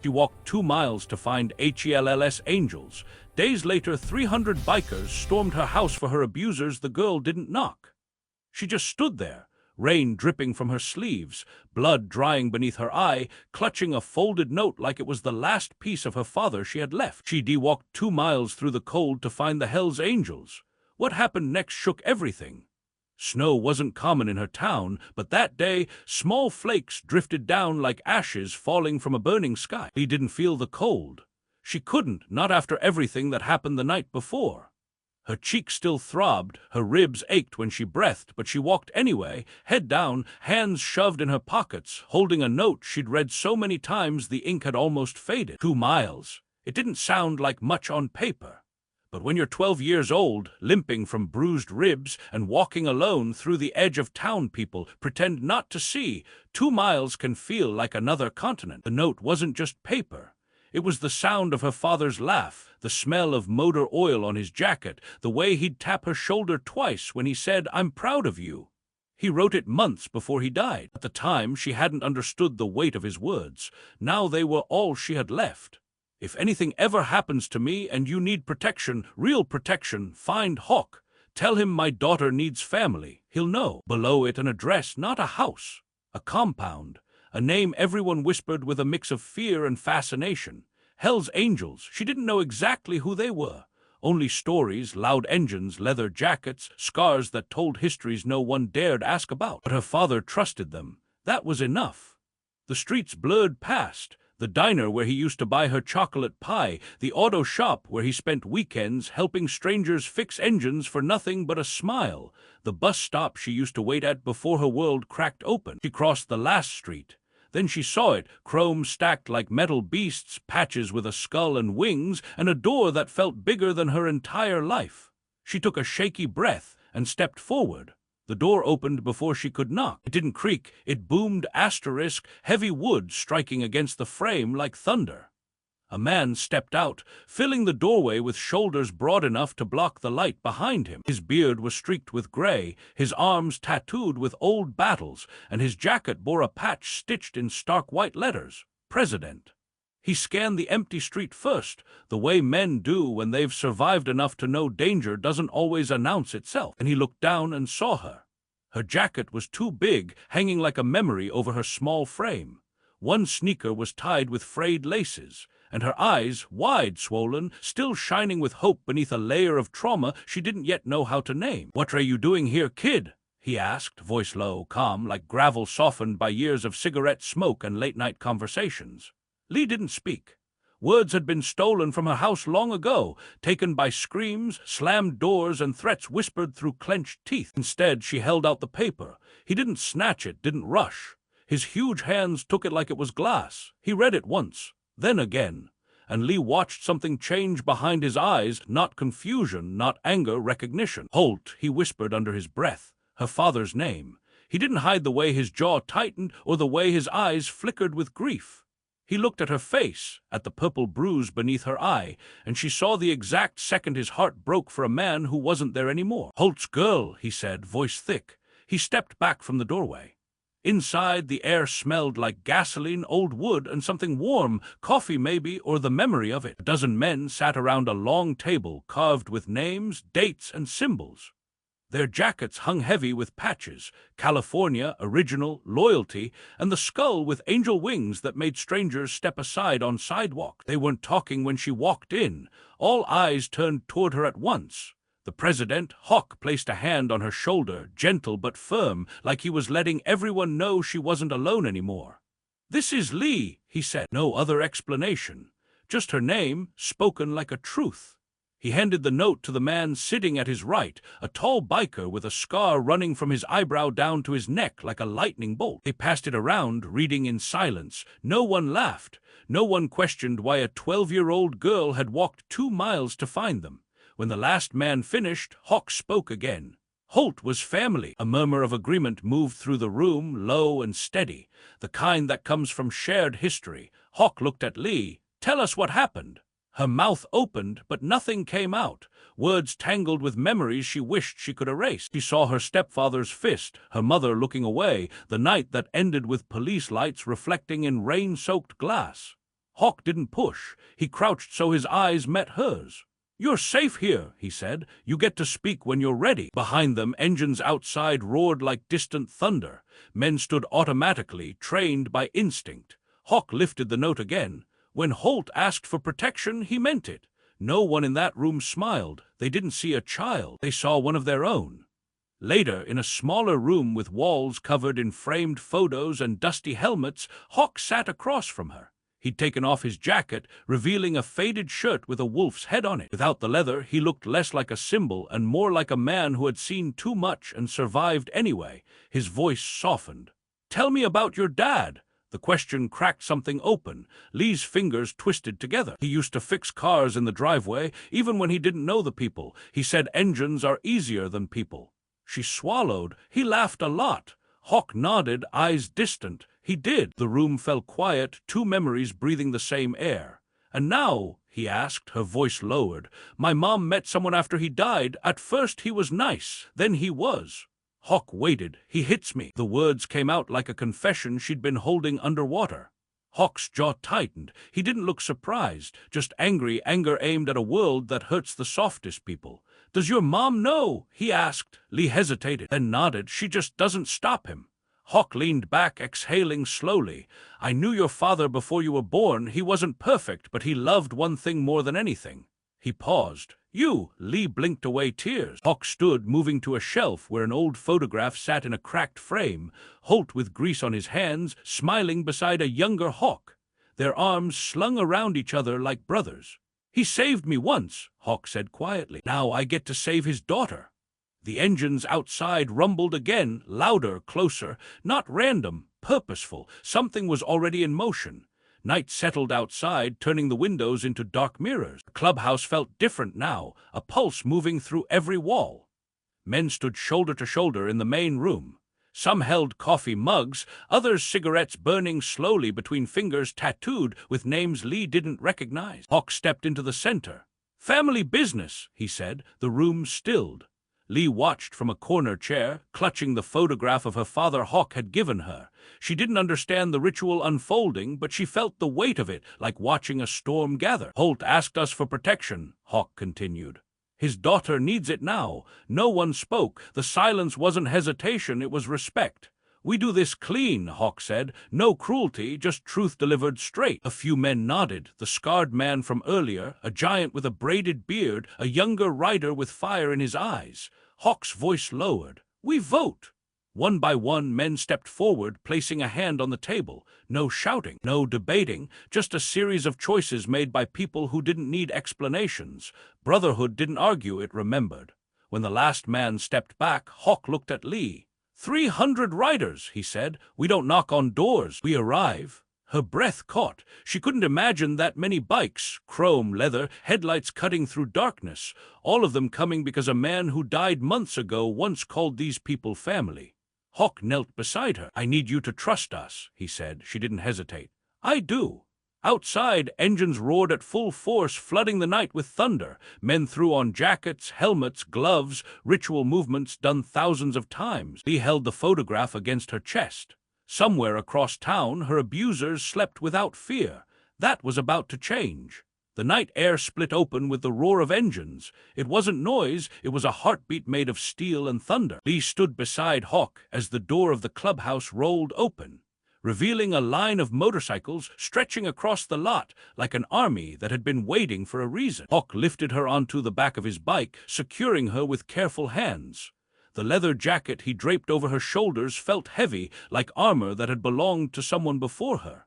She walked 2 miles to find HELLS angels. Days later, 300 bikers stormed her house for her abusers. The girl didn't knock. She just stood there, rain dripping from her sleeves, blood drying beneath her eye, clutching a folded note like it was the last piece of her father she had left. She walked 2 miles through the cold to find the HELLS angels. What happened next shook everything. Snow wasn't common in her town, but that day, small flakes drifted down like ashes falling from a burning sky. She didn't feel the cold. She couldn't, not after everything that happened the night before. Her cheeks still throbbed, her ribs ached when she breathed, but she walked anyway, head down, hands shoved in her pockets, holding a note she'd read so many times the ink had almost faded. 2 miles. It didn't sound like much on paper. But when you're 12 years old, limping from bruised ribs and walking alone through the edge of town, people pretend not to see. 2 miles can feel like another continent. The note wasn't just paper. It was the sound of her father's laugh, the smell of motor oil on his jacket, the way he'd tap her shoulder twice when he said, "I'm proud of you." He wrote it months before he died. At the time, she hadn't understood the weight of his words. Now they were all she had left. "If anything ever happens to me and you need protection, real protection, find Hawk. Tell him my daughter needs family. He'll know." Below it, an address, not a house, a compound, a name everyone whispered with a mix of fear and fascination. HELLS angels. She didn't know exactly who they were. Only stories, loud engines, leather jackets, scars that told histories no one dared ask about. But her father trusted them. That was enough. The streets blurred past. The diner where he used to buy her chocolate pie, the auto shop where he spent weekends helping strangers fix engines for nothing but a smile, the bus stop she used to wait at before her world cracked open. She crossed the last street. Then she saw it, chrome stacked like metal beasts, patches with a skull and wings, and a door that felt bigger than her entire life. She took a shaky breath and stepped forward. The door opened before she could knock. It didn't creak, it boomed, asterisk, heavy wood striking against the frame like thunder. A man stepped out, filling the doorway with shoulders broad enough to block the light behind him. His beard was streaked with gray, his arms tattooed with old battles, and his jacket bore a patch stitched in stark white letters, President. He scanned the empty street first, the way men do when they've survived enough to know danger doesn't always announce itself, and he looked down and saw her. Her jacket was too big, hanging like a memory over her small frame. One sneaker was tied with frayed laces, and her eyes, wide swollen, still shining with hope beneath a layer of trauma she didn't yet know how to name. "What are you doing here, kid?" he asked, voice low, calm, like gravel softened by years of cigarette smoke and late-night conversations. Leah didn't speak. Words had been stolen from her house long ago, taken by screams, slammed doors, and threats whispered through clenched teeth. Instead, she held out the paper. He didn't snatch it, didn't rush. His huge hands took it like it was glass. He read it once, then again, and Leah watched something change behind his eyes, not confusion, not anger, recognition. "Holt," he whispered under his breath, her father's name. He didn't hide the way his jaw tightened or the way his eyes flickered with grief. He looked at her face, at the purple bruise beneath her eye, and she saw the exact second his heart broke for a man who wasn't there anymore. "Holt's girl," he said, voice thick. He stepped back from the doorway. Inside, the air smelled like gasoline, old wood, and something warm, coffee maybe, or the memory of it. A dozen men sat around a long table carved with names, dates, and symbols. Their jackets hung heavy with patches, California, original, loyalty, and the skull with angel wings that made strangers step aside on sidewalk. They weren't talking when she walked in. All eyes turned toward her at once. The president, Hawk, placed a hand on her shoulder, gentle but firm, like he was letting everyone know she wasn't alone anymore. "This is Leah," he said. No other explanation. Just her name, spoken like a truth. He handed the note to the man sitting at his right, a tall biker with a scar running from his eyebrow down to his neck like a lightning bolt. They passed it around, reading in silence. No one laughed. No one questioned why a 12-year-old girl had walked 2 miles to find them. When the last man finished, Hawk spoke again. Holt was family. A murmur of agreement moved through the room, low and steady, the kind that comes from shared history. Hawk looked at Leah. "Tell us what happened." Her mouth opened, but nothing came out. Words tangled with memories she wished she could erase. She saw her stepfather's fist, her mother looking away, the night that ended with police lights reflecting in rain-soaked glass. Hawk didn't push. He crouched so his eyes met hers. "You're safe here," he said. "You get to speak when you're ready." Behind them, engines outside roared like distant thunder. Men stood automatically, trained by instinct. Hawk lifted the note again. When Holt asked for protection, he meant it. No one in that room smiled. They didn't see a child. They saw one of their own. Later, in a smaller room with walls covered in framed photos and dusty helmets, Hawk sat across from her. He'd taken off his jacket, revealing a faded shirt with a wolf's head on it. Without the leather, he looked less like a symbol and more like a man who had seen too much and survived anyway. His voice softened. "Tell me about your dad." The question cracked something open. Lee's fingers twisted together. "He used to fix cars in the driveway, even when he didn't know the people. He said engines are easier than people." She swallowed. "He laughed a lot." Hawk nodded, eyes distant. "He did." The room fell quiet, two memories breathing the same air. "And now," he asked, her voice lowered, "my mom met someone after he died. At first he was nice, then he was." Hawk waited. "He hits me." The words came out like a confession she'd been holding underwater. Hawk's jaw tightened. He didn't look surprised, just angry, anger aimed at a world that hurts the softest people. "Does your mom know?" he asked. Lee hesitated, then nodded. "She just doesn't stop him." Hawk leaned back, exhaling slowly. "I knew your father before you were born. He wasn't perfect, but he loved one thing more than anything." He paused. "You." Lee blinked away tears. Hawk stood, moving to a shelf where an old photograph sat in a cracked frame, Holt with grease on his hands, smiling beside a younger Hawk, their arms slung around each other like brothers. "He saved me once," Hawk said quietly. "Now I get to save his daughter." The engines outside rumbled again, louder, closer, not random, purposeful. Something was already in motion. Night settled outside, turning the windows into dark mirrors. The clubhouse felt different now, a pulse moving through every wall. Men stood shoulder to shoulder in the main room. Some held coffee mugs, others cigarettes burning slowly between fingers tattooed with names Lee didn't recognize. Hawk stepped into the center. "Family business," he said. The room stilled. Lee watched from a corner chair, clutching the photograph of her father Hawk had given her. She didn't understand the ritual unfolding, but she felt the weight of it, like watching a storm gather. "Holt asked us for protection," Hawk continued. "His daughter needs it now." No one spoke. The silence wasn't hesitation, it was respect. "We do this clean," Hawk said. "No cruelty, just truth delivered straight." A few men nodded. The scarred man from earlier, a giant with a braided beard, a younger rider with fire in his eyes. Hawk's voice lowered. "We vote." One by one, men stepped forward, placing a hand on the table. No shouting, no debating, just a series of choices made by people who didn't need explanations. Brotherhood didn't argue, it remembered. When the last man stepped back, Hawk looked at Lee. 300 riders, he said. "We don't knock on doors, we arrive." Her breath caught. She couldn't imagine that many bikes, chrome, leather, headlights cutting through darkness, all of them coming because a man who died months ago once called these people family. Hawk knelt beside her. "I need you to trust us," he said. She didn't hesitate. "I do." Outside, engines roared at full force, flooding the night with thunder. Men threw on jackets, helmets, gloves, ritual movements done thousands of times. Lee held the photograph against her chest. Somewhere across town, her abusers slept without fear. That was about to change. The night air split open with the roar of engines. It wasn't noise, it was a heartbeat made of steel and thunder. Lee stood beside Hawk as the door of the clubhouse rolled open, revealing a line of motorcycles stretching across the lot like an army that had been waiting for a reason. Hawk lifted her onto the back of his bike, securing her with careful hands. The leather jacket he draped over her shoulders felt heavy, like armor that had belonged to someone before her.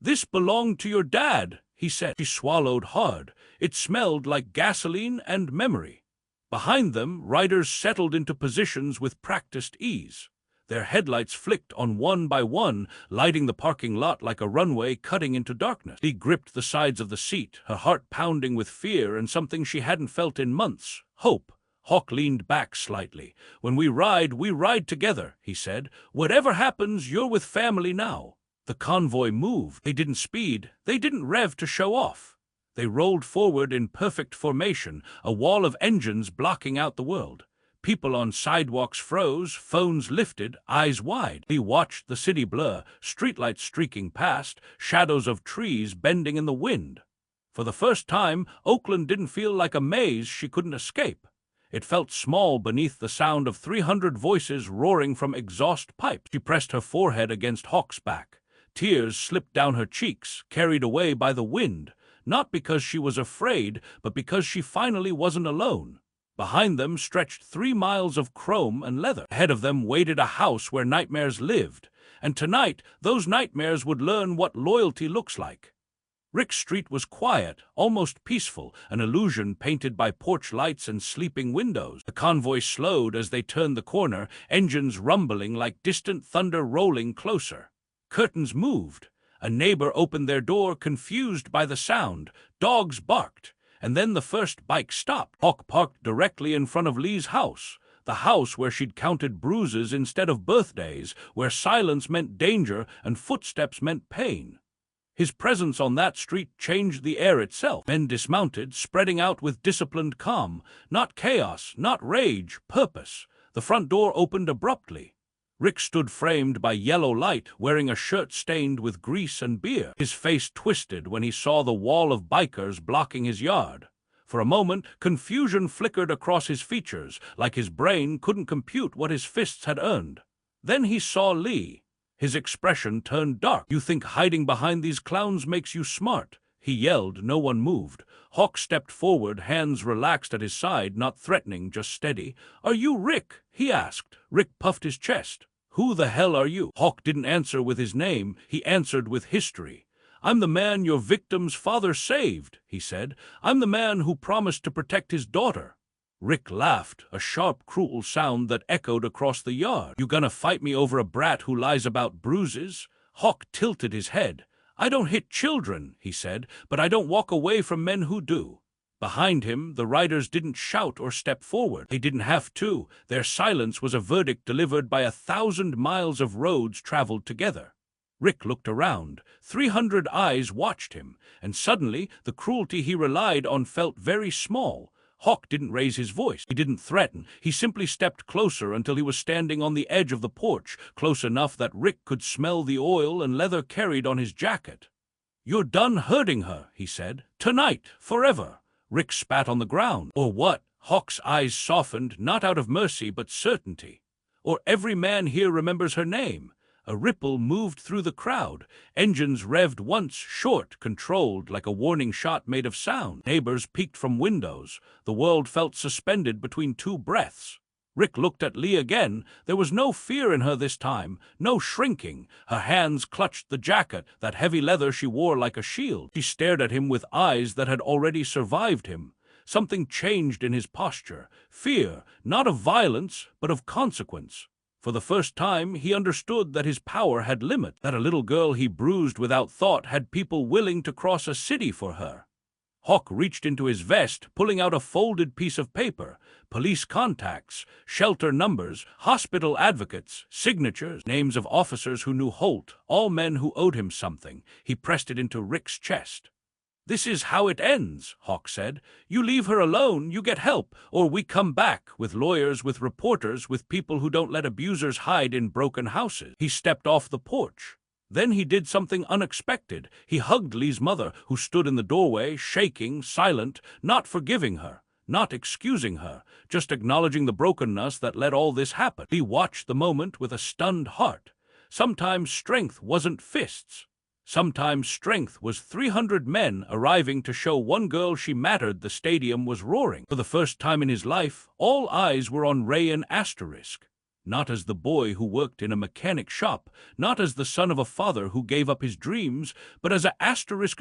"This belonged to your dad," he said. She swallowed hard. It smelled like gasoline and memory. Behind them, riders settled into positions with practiced ease. Their headlights flicked on one by one, lighting the parking lot like a runway cutting into darkness. She gripped the sides of the seat, her heart pounding with fear and something she hadn't felt in months, hope. Hawk leaned back slightly. "When we ride together," he said. "Whatever happens, you're with family now." The convoy moved. They didn't speed. They didn't rev to show off. They rolled forward in perfect formation, a wall of engines blocking out the world. People on sidewalks froze, phones lifted, eyes wide. He watched the city blur, streetlights streaking past, shadows of trees bending in the wind. For the first time, Oakland didn't feel like a maze she couldn't escape. It felt small beneath the sound of 300 voices roaring from exhaust pipes. She pressed her forehead against Hawk's back. Tears slipped down her cheeks, carried away by the wind, not because she was afraid, but because she finally wasn't alone. Behind them stretched 3 miles of chrome and leather. Ahead of them waited a house where nightmares lived, and tonight those nightmares would learn what loyalty looks like. Rick Street was quiet, almost peaceful, an illusion painted by porch lights and sleeping windows. The convoy slowed as they turned the corner, engines rumbling like distant thunder rolling closer. Curtains moved. A neighbor opened their door, confused by the sound. Dogs barked. And then the first bike stopped. Hawk parked directly in front of Lee's house. The house where she'd counted bruises instead of birthdays, where silence meant danger and footsteps meant pain. His presence on that street changed the air itself. Men dismounted, spreading out with disciplined calm. Not chaos, not rage, purpose. The front door opened abruptly. Rick stood framed by yellow light, wearing a shirt stained with grease and beer. His face twisted when he saw the wall of bikers blocking his yard. For a moment, confusion flickered across his features, like his brain couldn't compute what his fists had earned. Then he saw Lee. His expression turned dark. "You think hiding behind these clowns makes you smart?" he yelled. No one moved. Hawk stepped forward, hands relaxed at his side, not threatening, just steady. "Are you Rick?" he asked. Rick puffed his chest. "Who the hell are you?" Hawk didn't answer with his name, he answered with history. "I'm the man your victim's father saved," he said. "I'm the man who promised to protect his daughter." Rick laughed, a sharp, cruel sound that echoed across the yard. "You gonna fight me over a brat who lies about bruises?" Hawk tilted his head. "I don't hit children," he said, "but I don't walk away from men who do." Behind him, the riders didn't shout or step forward. They didn't have to. Their silence was a verdict delivered by 1,000 miles of roads traveled together. Rick looked around. 300 eyes watched him, and suddenly the cruelty he relied on felt very small. Hawk didn't raise his voice. He didn't threaten. He simply stepped closer until he was standing on the edge of the porch, close enough that Rick could smell the oil and leather carried on his jacket. "You're done hurting her," he said. "Tonight, forever." Rick spat on the ground. "Or what?" Hawk's eyes softened, not out of mercy but certainty. "Or every man here remembers her name." A ripple moved through the crowd. Engines revved once, short, controlled, like a warning shot made of sound. Neighbors peeked from windows. The world felt suspended between two breaths. Rick looked at Leah again. There was no fear in her this time, no shrinking. Her hands clutched the jacket, that heavy leather she wore like a shield. She stared at him with eyes that had already survived him. Something changed in his posture. Fear, not of violence, but of consequence. For the first time, he understood that his power had limits, that a little girl he bruised without thought had people willing to cross a city for her. Hawk reached into his vest, pulling out a folded piece of paper. Police contacts, shelter numbers, hospital advocates, signatures, names of officers who knew Holt, all men who owed him something. He pressed it into Rick's chest. "This is how it ends," Hawk said. "You leave her alone, you get help, or we come back, with lawyers, with reporters, with people who don't let abusers hide in broken houses." He stepped off the porch. Then he did something unexpected. He hugged Lee's mother, who stood in the doorway, shaking, silent, not forgiving her, not excusing her, just acknowledging the brokenness that let all this happen. Lee watched the moment with a stunned heart. Sometimes strength wasn't fists. Sometimes strength was 300 men arriving to show one girl she mattered. The stadium was roaring. For the first time in his life, all eyes were on Rayan Asterisk. Not as the boy who worked in a mechanic shop, not as the son of a father who gave up his dreams, but as a asterisk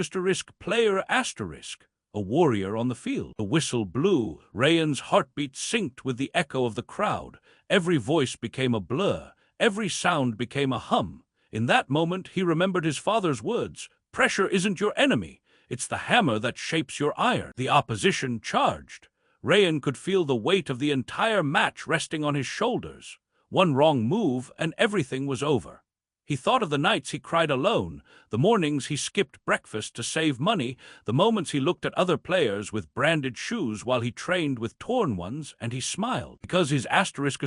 player asterisk, a warrior on the field. The whistle blew. Rayan's heartbeat synced with the echo of the crowd. Every voice became a blur. Every sound became a hum. In that moment, he remembered his father's words. "Pressure isn't your enemy. It's the hammer that shapes your iron." The opposition charged. Rayan could feel the weight of the entire match resting on his shoulders. One wrong move, and everything was over. He thought of the nights he cried alone, the mornings he skipped breakfast to save money, the moments he looked at other players with branded shoes while he trained with torn ones, and he smiled, because his asterisk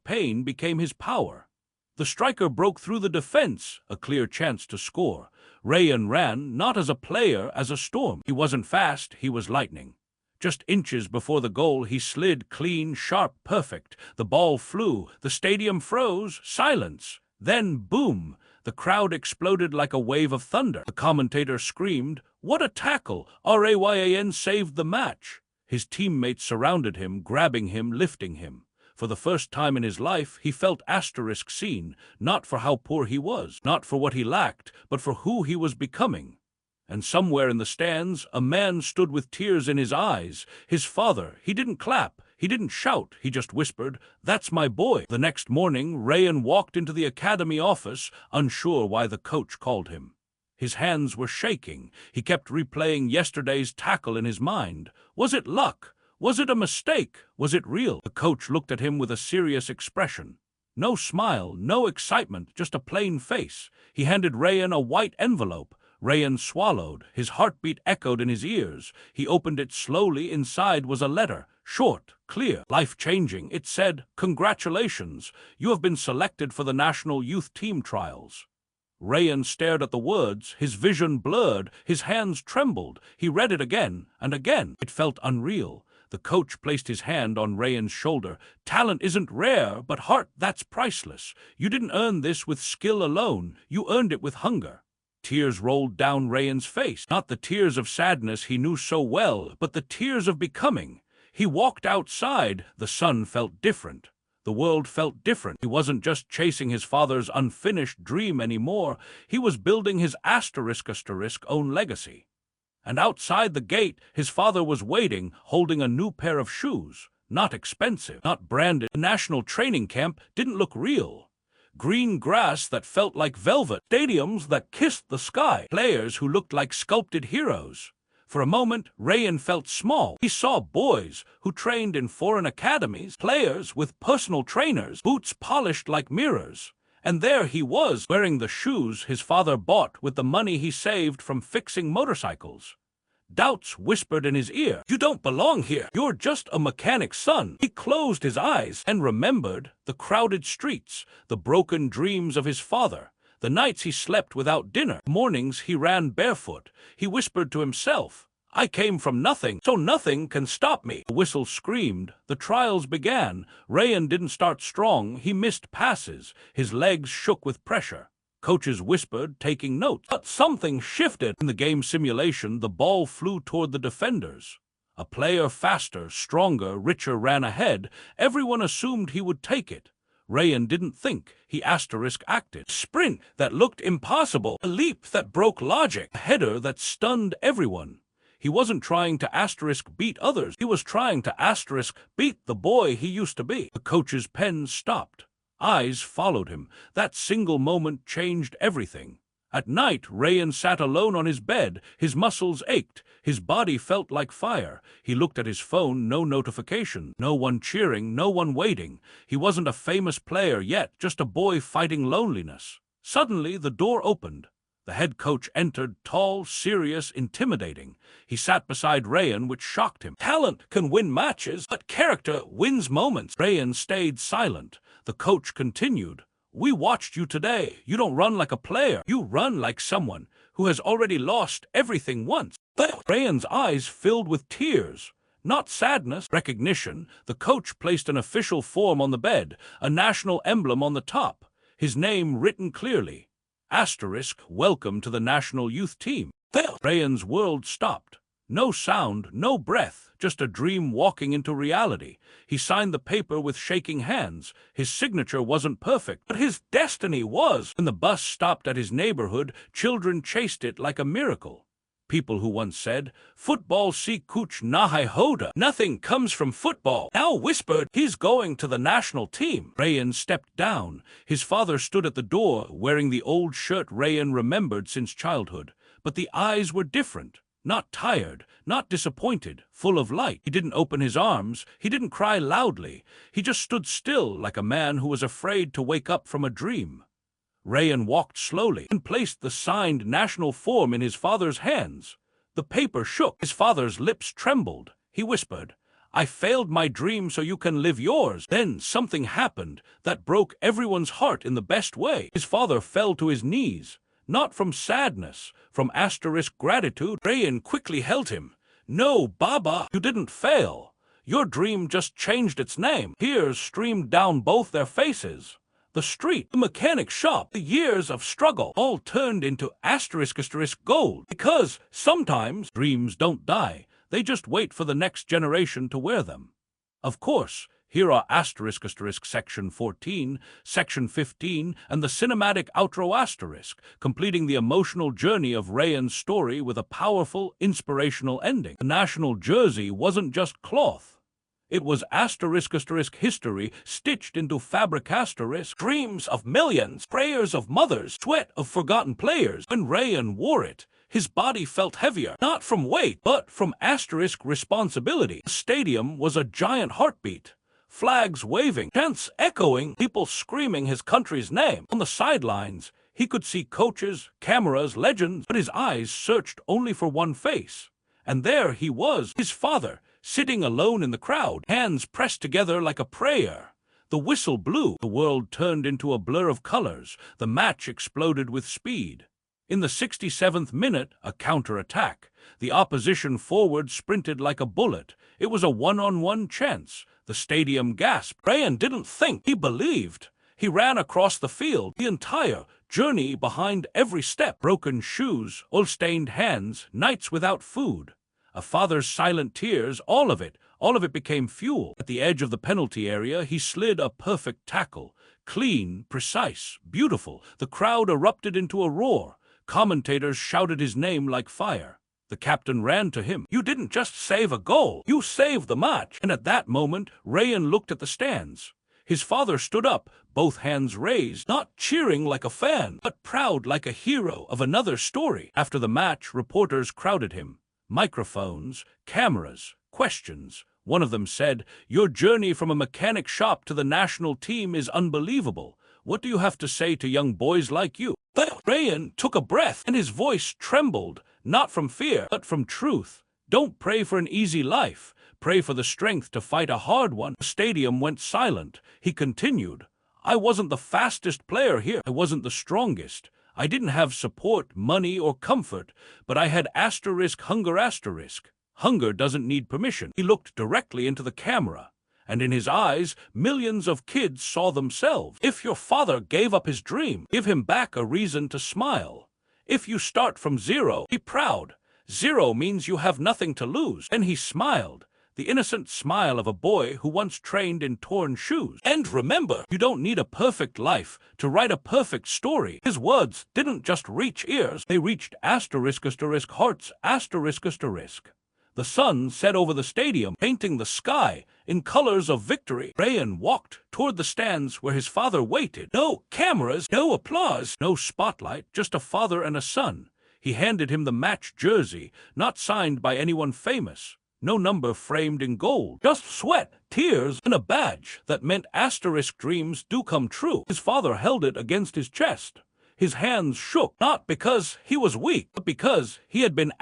pain became his power. The striker broke through the defense, a clear chance to score. Rayan ran, not as a player, as a storm. He wasn't fast, he was lightning. Just inches before the goal, he slid clean, sharp, perfect. The ball flew, the stadium froze, silence. Then, boom! The crowd exploded like a wave of thunder. The commentator screamed, "What a tackle! Rayan saved the match!" His teammates surrounded him, grabbing him, lifting him. For the first time in his life, he felt asterisk seen, not for how poor he was, not for what he lacked, but for who he was becoming. And somewhere in the stands, a man stood with tears in his eyes. His father. He didn't clap. He didn't shout. He just whispered, "That's my boy." The next morning, Rayan walked into the academy office, unsure why the coach called him. His hands were shaking. He kept replaying yesterday's tackle in his mind. Was it luck? Was it a mistake? Was it real? The coach looked at him with a serious expression. No smile, no excitement, just a plain face. He handed Rayan a white envelope. Rayan swallowed. His heartbeat echoed in his ears. He opened it slowly. Inside was a letter, short, clear, life-changing. It said, "Congratulations, you have been selected for the national youth team trials." Rayan stared at the words, his vision blurred, his hands trembled. He read it again, and again. It felt unreal. The coach placed his hand on Rayan's shoulder. "Talent isn't rare, but heart, that's priceless. You didn't earn this with skill alone. You earned it with hunger." Tears rolled down Rayan's face, not the tears of sadness he knew so well, but the tears of becoming. He walked outside. The sun felt different. The world felt different. He wasn't just chasing his father's unfinished dream anymore. He was building his asterisk own legacy. And outside the gate, his father was waiting, holding a new pair of shoes. Not expensive, not branded. The national training camp didn't look real. Green grass that felt like velvet, stadiums that kissed the sky, players who looked like sculpted heroes. For a moment, Rayan felt small. He saw boys who trained in foreign academies, players with personal trainers, boots polished like mirrors. And there he was, wearing the shoes his father bought with the money he saved from fixing motorcycles. Doubts whispered in his ear, "You don't belong here. You're just a mechanic's son." He closed his eyes and remembered the crowded streets, the broken dreams of his father, the nights he slept without dinner, mornings he ran barefoot. He whispered to himself, "I came from nothing, so nothing can stop me." The whistle screamed. The trials began. Rayan didn't start strong. He missed passes. His legs shook with pressure. Coaches whispered, taking notes. But something shifted. In the game simulation, the ball flew toward the defenders. A player faster, stronger, richer ran ahead. Everyone assumed he would take it. Rayan didn't think. He acted. A sprint that looked impossible. A leap that broke logic. A header that stunned everyone. He wasn't trying to beat others. He was trying to beat the boy he used to be. The coach's pen stopped. Eyes followed him. That single moment changed everything. At night, Rayan sat alone on his bed. His muscles ached. His body felt like fire. He looked at his phone, no notification, no one cheering, no one waiting. He wasn't a famous player yet, just a boy fighting loneliness. Suddenly, the door opened. The head coach entered, tall, serious, intimidating. He sat beside Rayan, which shocked him. Talent can win matches, but character wins moments. Rayan stayed silent. The coach continued, "We watched you today. You don't run like a player. You run like someone who has already lost everything once." Rayan's eyes filled with tears. Not sadness, recognition. The coach placed an official form on the bed, a national emblem on the top, his name written clearly. Welcome to the national youth team. Rayan's world stopped. No sound, no breath, just a dream walking into reality. He signed the paper with shaking hands. His signature wasn't perfect, but his destiny was. When the bus stopped at his neighborhood, children chased it like a miracle. People who once said, "Football si kuch nahi hoda," nothing comes from football, now whispered, "He's going to the national team." Rayan stepped down. His father stood at the door, wearing the old shirt Rayan remembered since childhood. But the eyes were different. Not tired, not disappointed, full of light. He didn't open his arms. He didn't cry loudly. He just stood still like a man who was afraid to wake up from a dream. Rayan walked slowly and placed the signed national form in his father's hands. The paper shook. His father's lips trembled. He whispered, "I failed my dream so you can live yours." Then something happened that broke everyone's heart in the best way. His father fell to his knees, not from sadness, from asterisk gratitude. Rayan quickly held him. "No, Baba, you didn't fail. Your dream just changed its name." Tears streamed down both their faces. The street, the mechanic shop, the years of struggle, all turned into asterisk gold. Because sometimes dreams don't die. They just wait for the next generation to wear them. Of course, here are asterisk section 14, section 15, and the cinematic outro asterisk, completing the emotional journey of Rayan's story with a powerful, inspirational ending. The national jersey wasn't just cloth. It was asterisk history stitched into fabric asterisk, dreams of millions, prayers of mothers, sweat of forgotten players. When Rayan wore it, his body felt heavier, not from weight, but from asterisk responsibility. The stadium was a giant heartbeat. Flags waving, chants echoing, people screaming his country's name. On the sidelines, he could see coaches, cameras, legends, but his eyes searched only for one face. And there he was, his father, sitting alone in the crowd, hands pressed together like a prayer. The whistle blew. The world turned into a blur of colors. The match exploded with speed. In the 67th minute, a counter-attack. The opposition forward sprinted like a bullet. It was a one-on-one chance. The stadium gasped. Rayan didn't think, he believed. He ran across the field, the entire journey behind every step. Broken shoes, oil-stained hands, nights without food. A father's silent tears, all of it became fuel. At the edge of the penalty area, he slid a perfect tackle. Clean, precise, beautiful. The crowd erupted into a roar. Commentators shouted his name like fire. The captain ran to him. "You didn't just save a goal, you saved the match." And at that moment, Rayan looked at the stands. His father stood up, both hands raised, not cheering like a fan, but proud like a hero of another story. After the match, reporters crowded him. Microphones, cameras, questions. One of them said, "Your journey from a mechanic shop to the national team is unbelievable. What do you have to say to young boys like you?" Rayan took a breath, and his voice trembled, not from fear, but from truth. "Don't pray for an easy life. Pray for the strength to fight a hard one." The stadium went silent. He continued, "I wasn't the fastest player here. I wasn't the strongest. I didn't have support, money, or comfort, but I had hunger. Hunger doesn't need permission." He looked directly into the camera, and in his eyes, millions of kids saw themselves. If your father gave up his dream, give him back a reason to smile. If you start from zero, be proud. Zero means you have nothing to lose. And he smiled. The innocent smile of a boy who once trained in torn shoes. And remember, you don't need a perfect life to write a perfect story. His words didn't just reach ears, they reached hearts. The sun set over the stadium, painting the sky in colors of victory. Rayan walked toward the stands where his father waited. No cameras, no applause, no spotlight, just a father and a son. He handed him the match jersey, not signed by anyone famous. No number framed in gold, just sweat, tears, and a badge that meant dreams do come true. His father held it against his chest. His hands shook, not because he was weak, but because he had been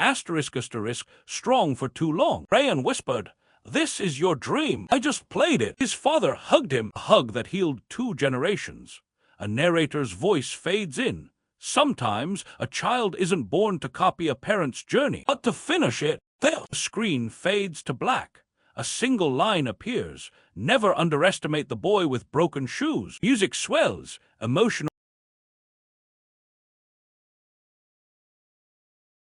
strong for too long. Rayan whispered, "This is your dream. I just played it." His father hugged him, a hug that healed 2 generations. A narrator's voice fades in. Sometimes a child isn't born to copy a parent's journey, but to finish it. The screen fades to black. A single line appears. "Never underestimate the boy with broken shoes." Music swells. Emotional